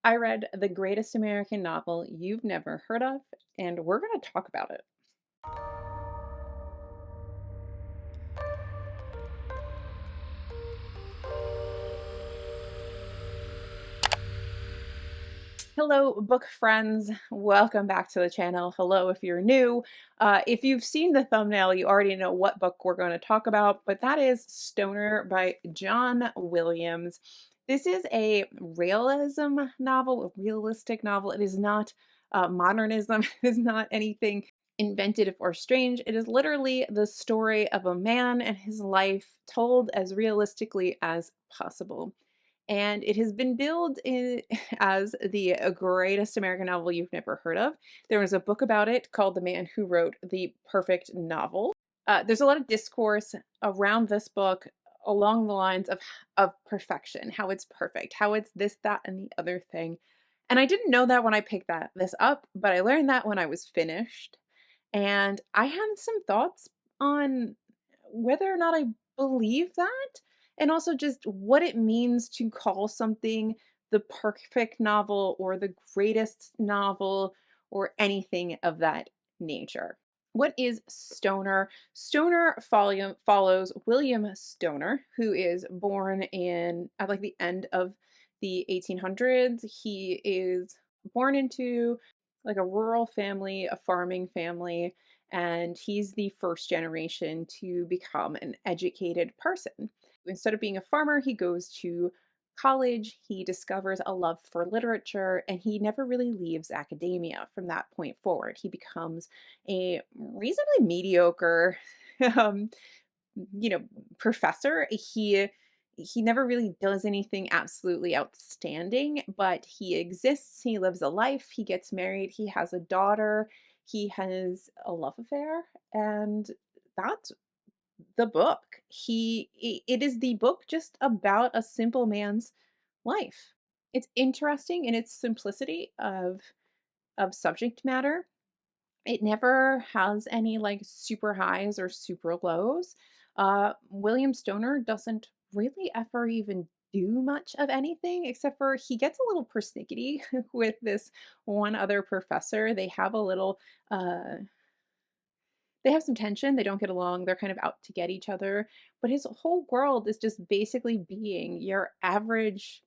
I read the greatest American novel you've never heard of, and we're going to talk about it. Hello, book friends. Welcome back to the channel. Hello, if you're new. If you've seen the thumbnail, you already know what book we're going to talk about, but that is Stoner by John Williams. This is a realism novel, a realistic novel. It is not modernism, it is not anything inventive or strange. It is literally the story of a man and his life told as realistically as possible. And it has been billed as the greatest American novel you've never heard of. There was a book about it called The Man Who Wrote the Perfect Novel. There's a lot of discourse around this book along the lines of perfection, how it's perfect, how it's this, that, and the other thing. And I didn't know that when I picked this up, but I learned that when I was finished. And I had some thoughts on whether or not I believe that, and also just what it means to call something the perfect novel or the greatest novel or anything of that nature. What is Stoner? Stoner follows William Stoner, who is born in at like the end of the 1800s. He is born into like a rural family, a farming family, and he's the first generation to become an educated person. Instead of being a farmer, he goes to college, he discovers a love for literature, and he never really leaves academia from that point forward. He becomes a reasonably mediocre um, you know, professor. He never really does anything absolutely outstanding, but he exists, he lives a life, he gets married, he has a daughter, he has a love affair, and that's the book. It is the book just about a simple man's life. It's interesting in its simplicity of subject matter. It never has any like super highs or super lows. William Stoner doesn't really ever even do much of anything except for he gets a little persnickety with this one other professor. Uh they have some tension, they don't get along, they're kind of out to get each other, but his whole world is just basically being your average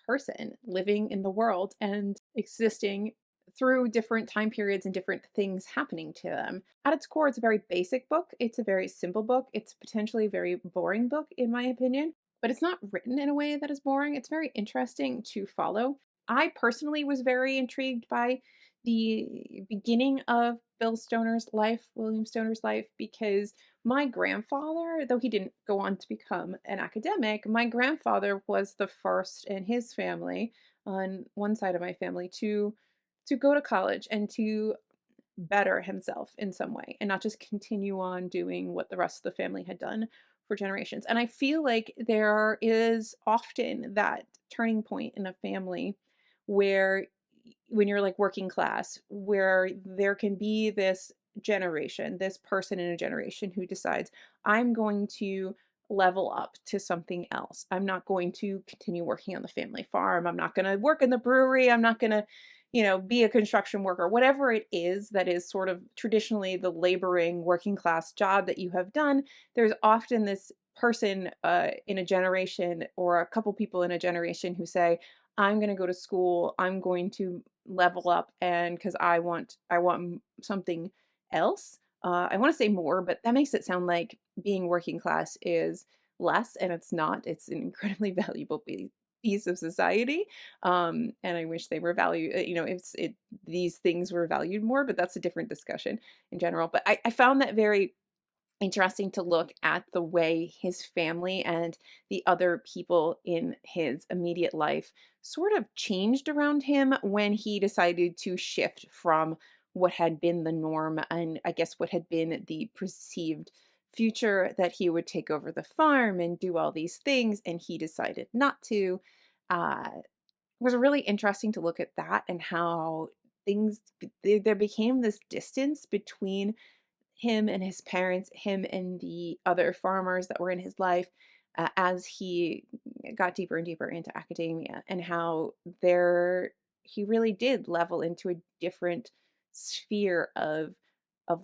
person living in the world and existing through different time periods and different things happening to them. At its core, it's a very basic book. It's a very simple book. It's potentially a very boring book, in my opinion, but it's not written in a way that is boring. It's very interesting to follow. I personally was very intrigued by the beginning of William Stoner's life, because my grandfather, though he didn't go on to become an academic, my grandfather was the first in his family, on one side of my family, to go to college and to better himself in some way and not just continue on doing what the rest of the family had done for generations. And I feel like there is often that turning point in a family where when you're like working class, where there can be this generation, this person in a generation who decides, I'm going to level up to something else. I'm not going to continue working on the family farm. I'm not going to work in the brewery. I'm not going to, be a construction worker, whatever it is that is sort of traditionally the laboring working class job that you have done. There's often this person in a generation or a couple people in a generation who say, I'm going to go to school, I'm going to level up, and because I want something else. I want to say more, but that makes it sound like being working class is less, and it's not. It's an incredibly valuable piece of society, and I wish they were valued. If these things were valued more, but that's a different discussion in general. But I found that very interesting to look at the way his family and the other people in his immediate life sort of changed around him when he decided to shift from what had been the norm and I guess what had been the perceived future, that he would take over the farm and do all these things, and he decided not to. It was really interesting to look at that and how there became this distance between him and his parents, him and the other farmers that were in his life. as he got deeper and deeper into academia, and how there he really did level into a different sphere of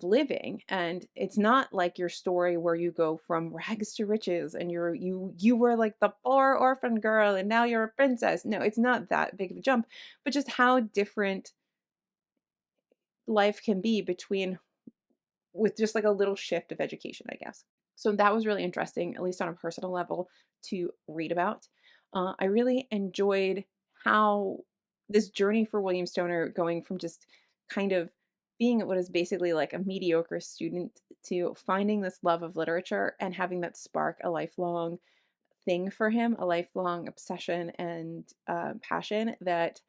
living. And it's not like your story where you go from rags to riches and you were like the poor orphan girl and now you're a princess. No, it's not that big of a jump, but just how different life can be between with just like a little shift of education, I guess. So that was really interesting, at least on a personal level, to read about. I really enjoyed how this journey for William Stoner, going from just kind of being what is basically like a mediocre student to finding this love of literature and having that spark a lifelong thing for him, a lifelong obsession and passion that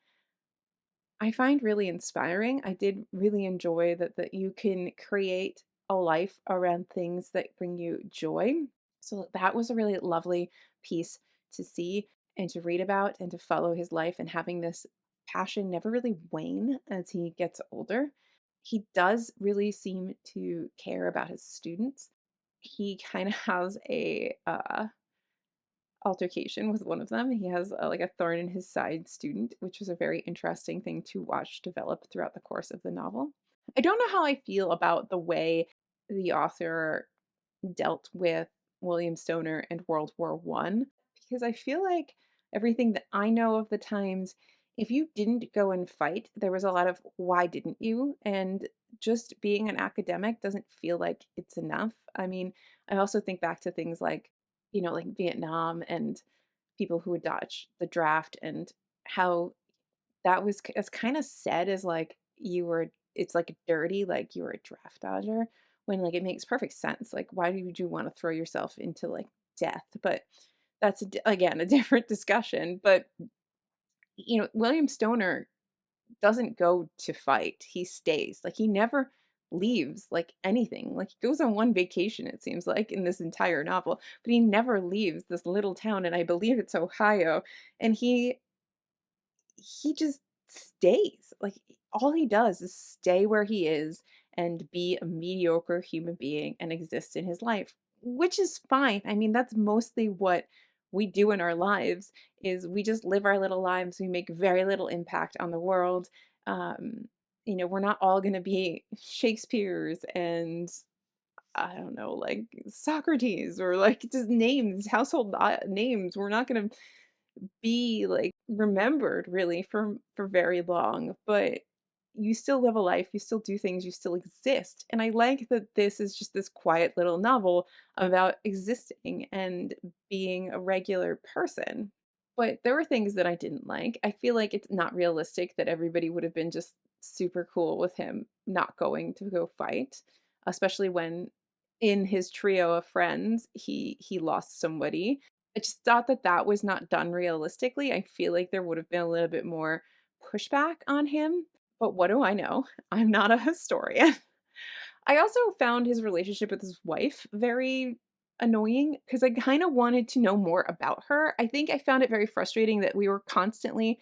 I find really inspiring. I did really enjoy that you can create a life around things that bring you joy. So that was a really lovely piece to see and to read about and to follow his life and having this passion never really wane as he gets older. He does really seem to care about his students. He kind of has a altercation with one of them. He has like a thorn in his side student, which was a very interesting thing to watch develop throughout the course of the novel. I don't know how I feel about the way the author dealt with William Stoner and World War One, because I feel like everything that I know of the times, if you didn't go and fight, there was a lot of why didn't you? And just being an academic doesn't feel like it's enough. I mean, I also think back to things like, like Vietnam and people who would dodge the draft and how that was as kind of said as like you were it's like dirty, like you were a draft dodger, when like it makes perfect sense. Like why would you want to throw yourself into like death? But that's again a different discussion. But William Stoner doesn't go to fight. He stays. Like he never leaves like anything. Like he goes on one vacation, it seems like, in this entire novel, but he never leaves this little town, and I believe it's Ohio. And he just stays. Like all he does is stay where he is and be a mediocre human being and exist in his life, which is fine. I mean, that's mostly what we do in our lives is we just live our little lives. We make very little impact on the world. Um, we're not all going to be Shakespeare's and I don't know, like Socrates or like just names, household names. We're not going to be like remembered really for very long, but you still live a life, you still do things, you still exist. And I like that this is just this quiet little novel about existing and being a regular person. But there were things that I didn't like. I feel like it's not realistic that everybody would have been just super cool with him not going to go fight, especially when in his trio of friends, he lost somebody. I just thought that that was not done realistically. I feel like there would have been a little bit more pushback on him, but what do I know? I'm not a historian. I also found his relationship with his wife very annoying because I kind of wanted to know more about her. I think I found it very frustrating that we were constantly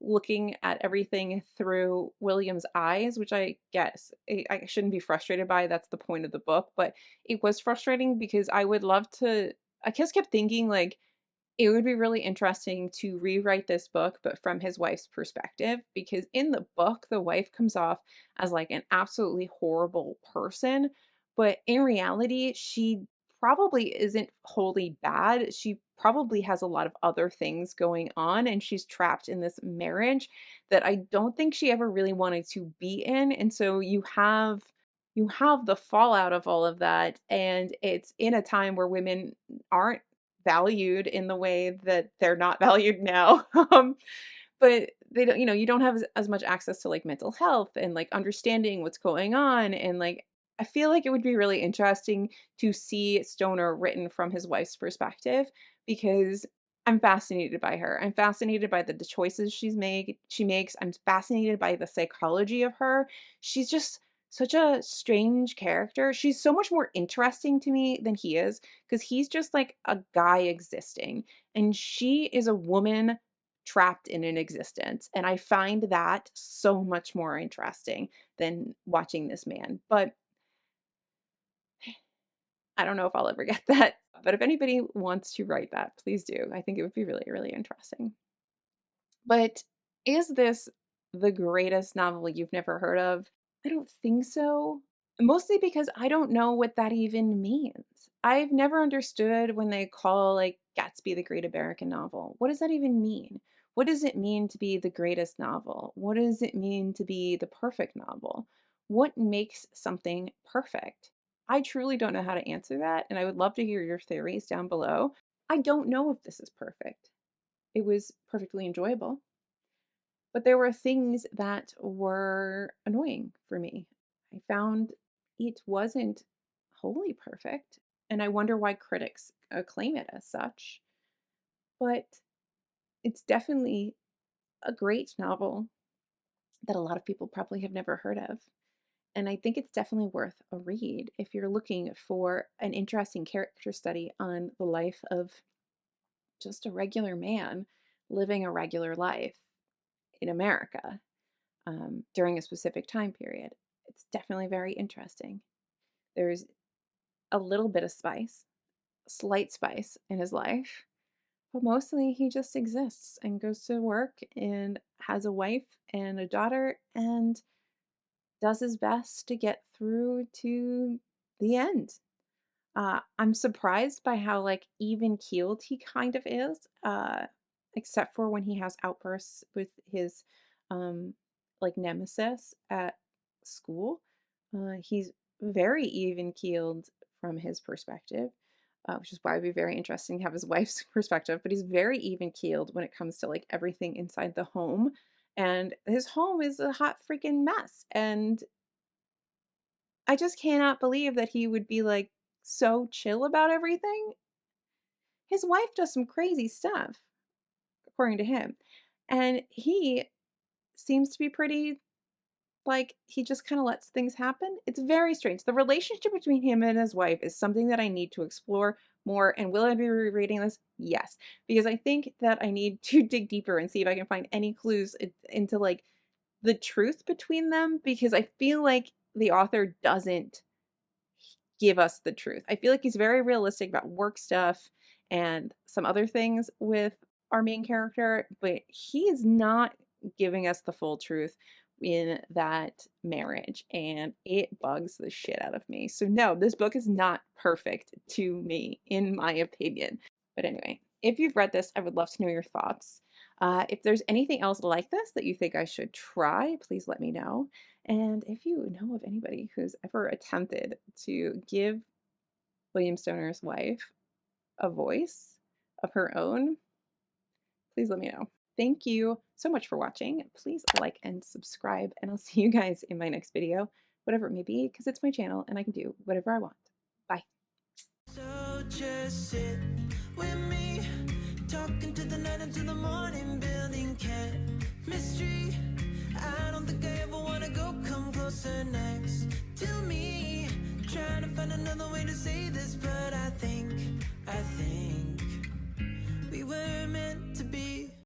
looking at everything through William's eyes, which I guess I shouldn't be frustrated by. That's the point of the book, but it was frustrating because I would love to. I just kept thinking like it would be really interesting to rewrite this book, but from his wife's perspective, because in the book, the wife comes off as like an absolutely horrible person. But in reality, she probably isn't wholly bad. She probably has a lot of other things going on, and she's trapped in this marriage that I don't think she ever really wanted to be in. And so you have the fallout of all of that, and it's in a time where women aren't valued in the way that they're not valued now. But they don't, you don't have as much access to like mental health and like understanding what's going on. And like, I feel like it would be really interesting to see Stoner written from his wife's perspective because I'm fascinated by her. I'm fascinated by the choices she makes. I'm fascinated by the psychology of her. She's just such a strange character. She's so much more interesting to me than he is because he's just like a guy existing and she is a woman trapped in an existence. And I find that so much more interesting than watching this man. But I don't know if I'll ever get that. But if anybody wants to write that, please do. I think it would be really, really interesting. But is this the greatest novel you've never heard of? I don't think so. Mostly because I don't know what that even means. I've never understood when they call like Gatsby the great American novel. What does that even mean? What does it mean to be the greatest novel? What does it mean to be the perfect novel? What makes something perfect? I truly don't know how to answer that, and I would love to hear your theories down below. I don't know if this is perfect. It was perfectly enjoyable. But there were things that were annoying for me. I found it wasn't wholly perfect, and I wonder why critics acclaim it as such. But it's definitely a great novel that a lot of people probably have never heard of. And I think it's definitely worth a read if you're looking for an interesting character study on the life of just a regular man living a regular life in America. During a specific time period. It's definitely very interesting. There's a little bit of spice, slight spice in his life, but mostly he just exists and goes to work and has a wife and a daughter and does his best to get through to the end. I'm surprised by how like even keeled he kind of is, except for when he has outbursts with his um, like nemesis at school. He's very even keeled from his perspective, which is why it'd be very interesting to have his wife's perspective. But he's very even keeled when it comes to like everything inside the home, and his home is a hot freaking mess. And I just cannot believe that he would be like so chill about everything. His wife does some crazy stuff, according to him. And he seems to be pretty like he just kind of lets things happen. It's very strange. The relationship between him and his wife is something that I need to explore more. And will I be rereading this? Yes, because I think that I need to dig deeper and see if I can find any clues into like the truth between them, because I feel like the author doesn't give us the truth. I feel like he's very realistic about work stuff and some other things with our main character, but he is not giving us the full truth in that marriage, and it bugs the shit out of me. So no, this book is not perfect to me, in my opinion. But anyway, if you've read this, I would love to know your thoughts. If there's anything else like this that you think I should try, please let me know. And if you know of anybody who's ever attempted to give William Stoner's wife a voice of her own, please let me know. Thank you so much for watching. Please like and subscribe, and I'll see you guys in my next video, whatever it may be, because it's my channel and I can do whatever I want. Bye. So just sit with me, talking to the night until the morning, building chemistry. I don't think I ever wanna go come closer next to me. Trying to find another way to say this, but I think we were meant to be.